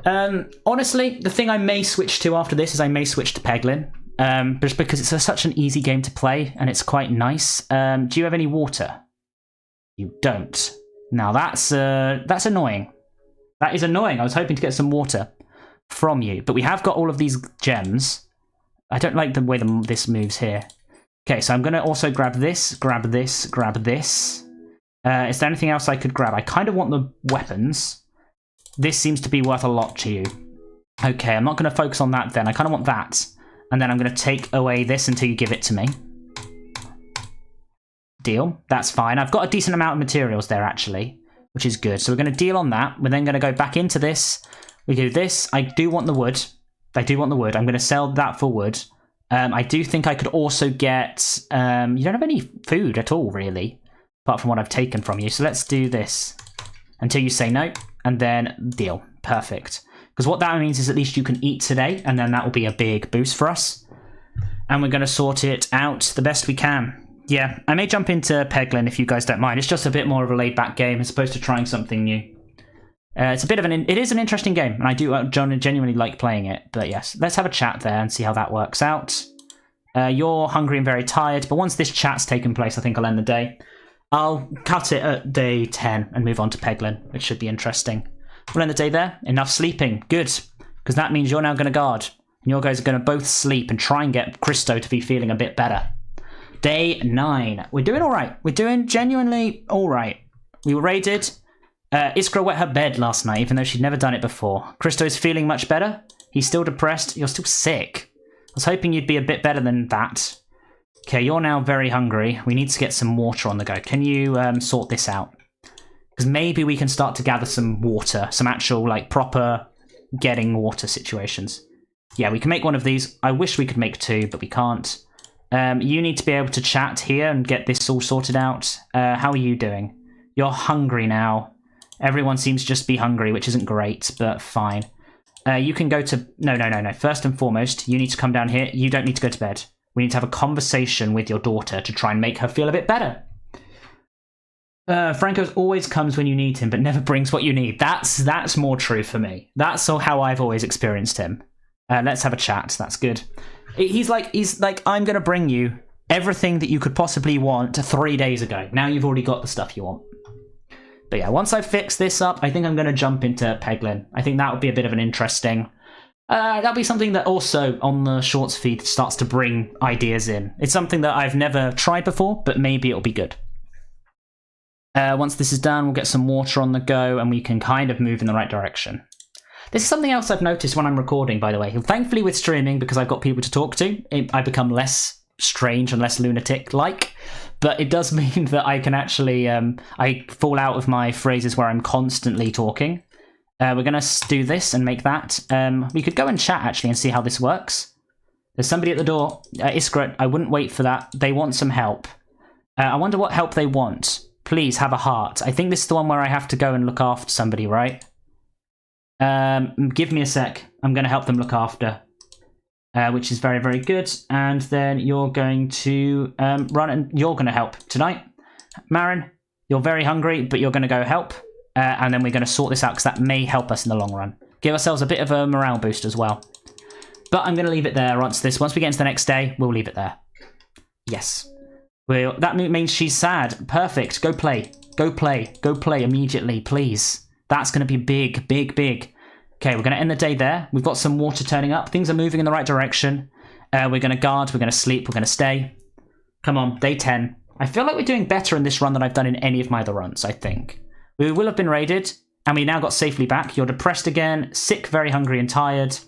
Honestly, the thing I may switch to after this is I may switch to Peglin. Just because it's such an easy game to play, and it's quite nice. Do you have any water? You don't. Now that's annoying. That is annoying. I was hoping to get some water from you, but we have got all of these gems. I don't like the way this moves here. Okay, so I'm going to also grab this, grab this, grab this. Is there anything else I could grab? I kind of want the weapons. This seems to be worth a lot to you. Okay, I'm not going to focus on that then. I kind of want that. And then I'm going to take away this until you give it to me. Deal. That's fine. I've got a decent amount of materials there, actually, which is good. So we're going to deal on that. We're then going to go back into this. We do this. I do want the wood. I do want the wood. I'm going to sell that for wood. I do think I could also get... you don't have any food at all, really, apart from what I've taken from you. So let's do this until you say no, and then deal. Perfect. Because what that means is at least you can eat today, and then that will be a big boost for us. And we're going to sort it out the best we can. Yeah, I may jump into Peglin if you guys don't mind. It's just a bit more of a laid-back game as opposed to trying something new. It's a bit of it is an interesting game, and I do genuinely like playing it. But yes, let's have a chat there and see how that works out. You're hungry and very tired, but once this chat's taken place, I think I'll end the day. I'll cut it at day 10 and move on to Peglin, which should be interesting. We'll end the day there. Enough sleeping. Good. Because that means you're now going to guard. And your guys are going to both sleep and try and get Christo to be feeling a bit better. Day 9. We're doing all right. We're doing genuinely all right. We were raided. Iskra wet her bed last night, even though she'd never done it before. Christo's feeling much better. He's still depressed. You're still sick. I was hoping you'd be a bit better than that. Okay, you're now very hungry. We need to get some water on the go. Can you sort this out? Because maybe we can start to gather some water, some actual, like, proper getting water situations. Yeah, we can make one of these. I wish we could make 2, but we can't. You need to be able to chat here and get this all sorted out. How are you doing? You're hungry now. Everyone seems to just be hungry, which isn't great, but fine. You can go to... No. First and foremost, you need to come down here. You don't need to go to bed. We need to have a conversation with your daughter to try and make her feel a bit better. Franco's always comes when you need him, but never brings what you need. That's more true for me. That's how I've always experienced him. Let's have a chat. That's good. He's like, I'm going to bring you everything that you could possibly want 3 days ago. Now you've already got the stuff you want. But yeah, once I fix this up, I think I'm going to jump into Peglin. I think that would be a bit of an interesting... that'll be something that also on the shorts feed starts to bring ideas in. It's something that I've never tried before, but maybe it'll be good. Once this is done, we'll get some water on the go, and we can kind of move in the right direction. This is something else I've noticed when I'm recording, by the way. Thankfully with streaming, because I've got people to talk to, I become less strange and less lunatic-like. But it does mean that I can actually... I fall out of my phrases where I'm constantly talking. We're going to do this and make that. We could go and chat, actually, and see how this works. There's somebody at the door. Iskra, I wouldn't wait for that. They want some help. I wonder what help they want. Please, have a heart. I think this is the one where I have to go and look after somebody, right? Give me a sec. I'm going to help them look after. Which is very, very good. And then you're going to run and you're going to help tonight. Marin, you're very hungry, but you're going to go help. And then we're going to sort this out because that may help us in the long run. Give ourselves a bit of a morale boost as well. But I'm going to leave it there once we get into the next day, we'll leave it there. Yes. That means she's sad. Perfect. Go play. Go play. Go play immediately, please. That's going to be big, big, big. Okay, we're going to end the day there. We've got some water turning up. Things are moving in the right direction. We're going to guard. We're going to sleep. We're going to stay. Come on, day 10. I feel like we're doing better in this run than I've done in any of my other runs, I think. We will have been raided, and we now got safely back. You're depressed again, sick, very hungry and tired.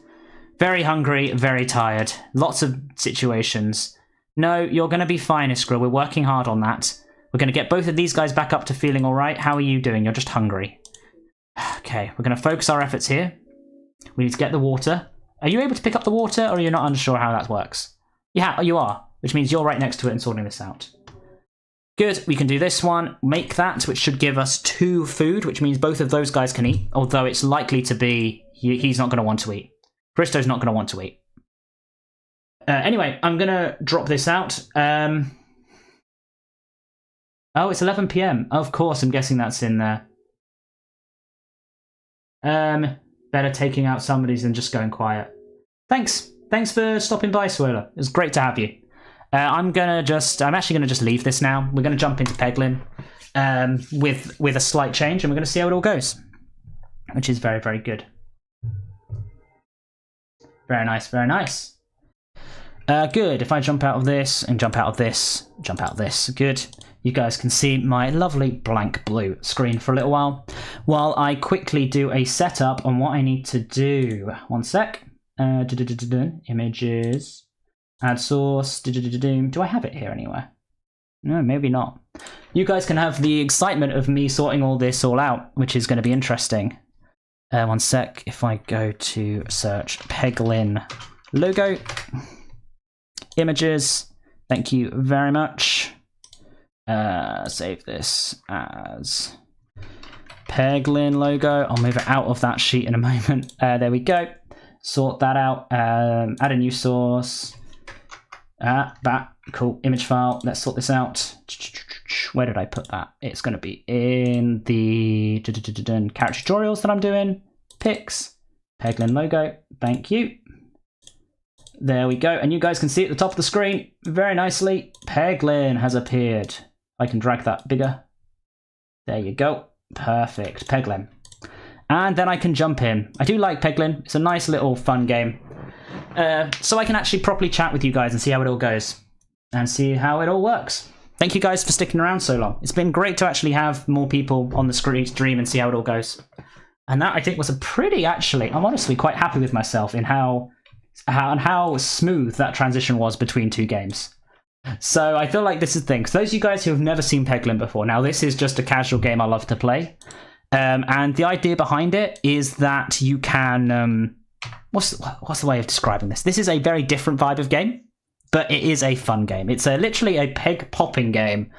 Very hungry, very tired. Lots of situations. No, you're going to be fine, Iskra. We're working hard on that. We're going to get both of these guys back up to feeling all right. How are you doing? You're just hungry. Okay, we're going to focus our efforts here. We need to get the water. Are you able to pick up the water, or are you not unsure how that works? Yeah, you are, which means you're right next to it and sorting this out. Good, we can do this one, make that, which should give us 2 food, which means both of those guys can eat, although it's likely to be he's not going to want to eat. Christo's not going to want to eat. Anyway, I'm going to drop this out. Oh, it's 11 PM. Of course, I'm guessing that's in there. Better taking out somebody's than just going quiet. Thanks. Thanks for stopping by, Swirler. It was great to have you. I'm actually going to just leave this now. We're going to jump into Peglin with a slight change, and we're going to see how it all goes, which is very, very good. Very nice, very nice. Good. If I jump out of this and jump out of this, jump out of this. Good. You guys can see my lovely blank blue screen for a little while I quickly do a setup on what I need to do. One sec. Images. Add source. Do I have it here anywhere? No, maybe not. You guys can have the excitement of me sorting all this all out, which is going to be interesting. One sec. If I go to search Peglin logo. Images. Thank you very much. Save this as Peglin logo. I'll move it out of that sheet in a moment. There we go. Sort that out. Add a new source. That. Cool. Image file. Let's sort this out. Where did I put that? It's going to be in the character tutorials that I'm doing. Pics. Peglin logo. Thank you. There we go. And you guys can see at the top of the screen very nicely, Peglin has appeared. I can drag that bigger. There you go. Perfect. Peglin. And then I can jump in. I do like Peglin. It's a nice little fun game. So I can actually properly chat with you guys and see how it all goes. And see how it all works. Thank you guys for sticking around so long. It's been great to actually have more people on the stream and see how it all goes. And that, I think, was a pretty, actually, I'm honestly quite happy with myself in how smooth that transition was between two games. So I feel like this is the thing. So those of you guys who have never seen Peglin before, now this is just a casual game I love to play. And the idea behind it is that you can... what's the way of describing this? This is a very different vibe of game, but it is a fun game. It's literally a peg popping game,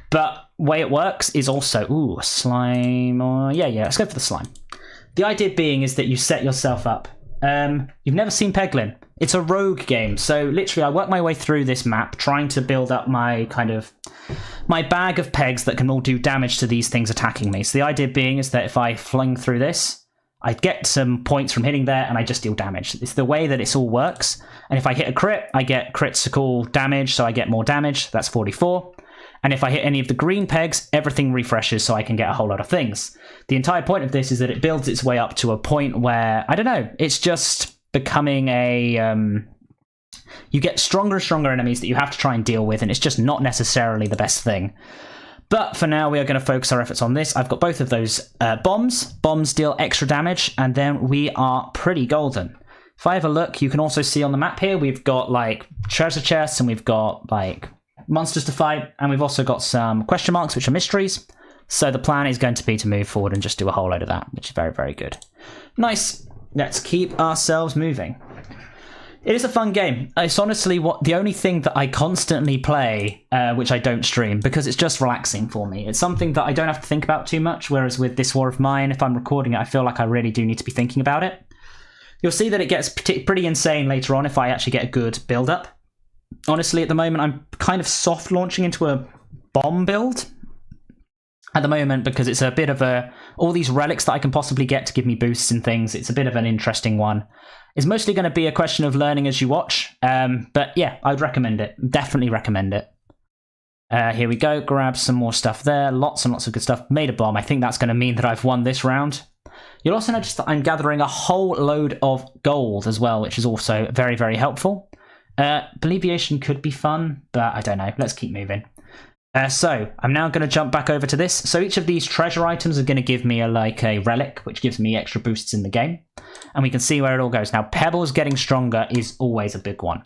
but the way it works is also... Ooh, slime... yeah, let's go for the slime. The idea being is that you set yourself up. You've never seen Peglin. It's a rogue game, so literally I work my way through this map trying to build up my bag of pegs that can all do damage to these things attacking me. So the idea being is that if I fling through this, I get some points from hitting there and I just deal damage. It's the way that it all works. And if I hit a crit, I get critical damage, so I get more damage. That's 44. And if I hit any of the green pegs, everything refreshes so I can get a whole lot of things. The entire point of this is that it builds its way up to a point where, I don't know, it's just becoming a... you get stronger and stronger enemies that you have to try and deal with, and it's just not necessarily the best thing. But for now, we are going to focus our efforts on this. I've got both of those bombs. Bombs deal extra damage, and then we are pretty golden. If I have a look, you can also see on the map here, we've got like treasure chests, and we've got like monsters to fight, and we've also got some question marks, which are mysteries. So the plan is going to be to move forward and just do a whole load of that, which is very, very good. Nice. Let's keep ourselves moving. It is a fun game. It's honestly the only thing that I constantly play, which I don't stream, because it's just relaxing for me. It's something that I don't have to think about too much, whereas with this war of mine, if I'm recording it, I feel like I really do need to be thinking about it. You'll see that it gets pretty insane later on if I actually get a good build-up. Honestly, at the moment, I'm kind of soft launching into a bomb build at the moment because it's a bit of all these relics that I can possibly get to give me boosts and things. It's a bit of an interesting one. It's mostly going to be a question of learning as you watch. But yeah, I would recommend it. Definitely recommend it. Here we go. Grab some more stuff there. Lots and lots of good stuff. Made a bomb. I think that's going to mean that I've won this round. You'll also notice that I'm gathering a whole load of gold as well, which is also very, very helpful. Alleviation could be fun, but I don't know. Let's keep moving. So I'm now going to jump back over to this. So each of these treasure items are going to give me a relic, which gives me extra boosts in the game. And we can see where it all goes. Now, pebbles getting stronger is always a big one.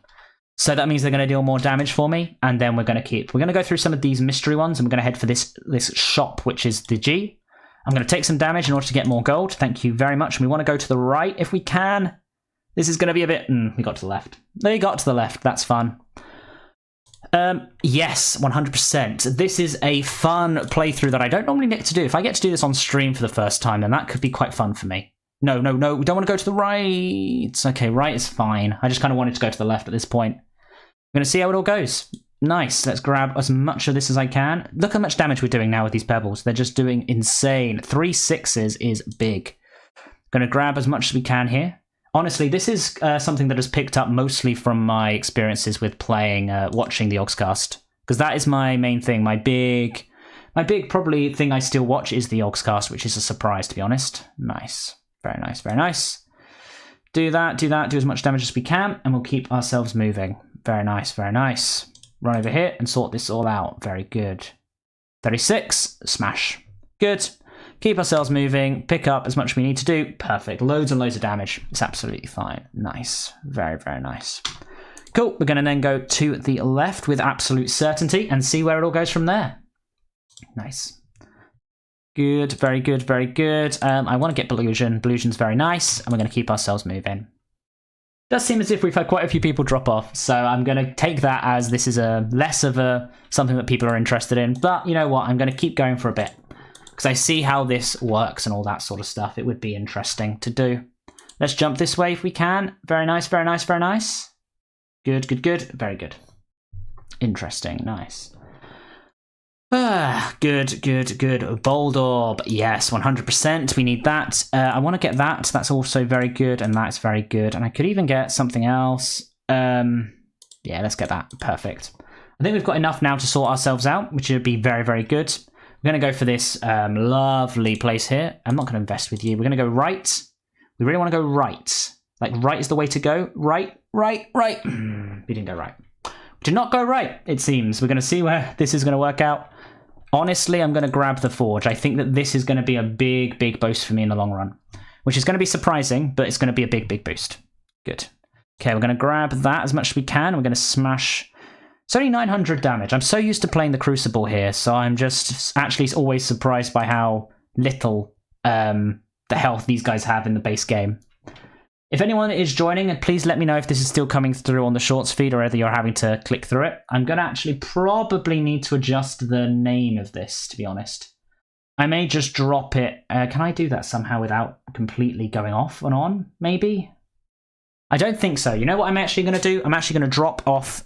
So that means they're going to deal more damage for me. And then we're going to go through some of these mystery ones. And we're going to head for this shop, which is the G. I'm going to take some damage in order to get more gold. Thank you very much. And we want to go to the right if we can. This is going to be a bit... we got to the left. They got to the left. That's fun. Yes, 100%. This is a fun playthrough that I don't normally get to do. If I get to do this on stream for the first time, then that could be quite fun for me. No. We don't want to go to the right. Okay, right is fine. I just kind of wanted to go to the left at this point. I'm going to see how it all goes. Nice. Let's grab as much of this as I can. Look how much damage we're doing now with these pebbles. They're just doing insane. 3 6s is big. Going to grab as much as we can here. Honestly, this is something that has picked up mostly from my experiences with watching the Yogscast, because that is my main thing. My big probably thing I still watch is the Yogscast, which is a surprise, to be honest. Nice. Very nice, very nice. Do that, do as much damage as we can, and we'll keep ourselves moving. Very nice, very nice. Run over here and sort this all out. Very good. 36. Smash. Good. Keep ourselves moving. Pick up as much as we need to do. Perfect. Loads and loads of damage. It's absolutely fine. Nice. Very, very nice. Cool. We're going to then go to the left with absolute certainty and see where it all goes from there. Nice. Good. Very good. Very good. I want to get Delusion. Delusion's very nice. And we're going to keep ourselves moving. Does seem as if we've had quite a few people drop off, so I'm going to take that as this is a less of a something that people are interested in. But you know what? I'm going to keep going for a bit because I see how this works and all that sort of stuff. It would be interesting to do. Let's jump this way if we can. Very nice, very nice, very nice. Good, good, good. Very good. Interesting. Nice. Good, good, good. Bold orb. Yes, 100%. We need that. I want to get that. That's also very good, and that's very good. And I could even get something else. Yeah, let's get that. Perfect. I think we've got enough now to sort ourselves out, which would be very, very good. We're going to go for this lovely place here. I'm not going to invest with you. We're going to go right. We really want to go right. Like, right is the way to go. Right, right, right. We didn't go right. We did not go right, it seems. We're going to see where this is going to work out. Honestly, I'm going to grab the Forge. I think that this is going to be a big, big boost for me in the long run, which is going to be surprising, but it's going to be a big, big boost. Good. Okay, we're going to grab that as much as we can. We're going to smash. It's only 900 damage. I'm so used to playing the Crucible here, so I'm just actually always surprised by how little the health these guys have in the base game. If anyone is joining, please let me know if this is still coming through on the shorts feed or whether you're having to click through it. I'm going to actually probably need to adjust the name of this, to be honest. I may just drop it. Can I do that somehow without completely going off and on, maybe? I don't think so. You know what I'm actually going to do? I'm actually going to drop off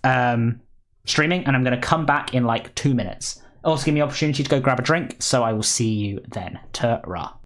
streaming, and I'm going to come back in like 2 minutes. Also give me the opportunity to go grab a drink, so I will see you then. Ta-ra.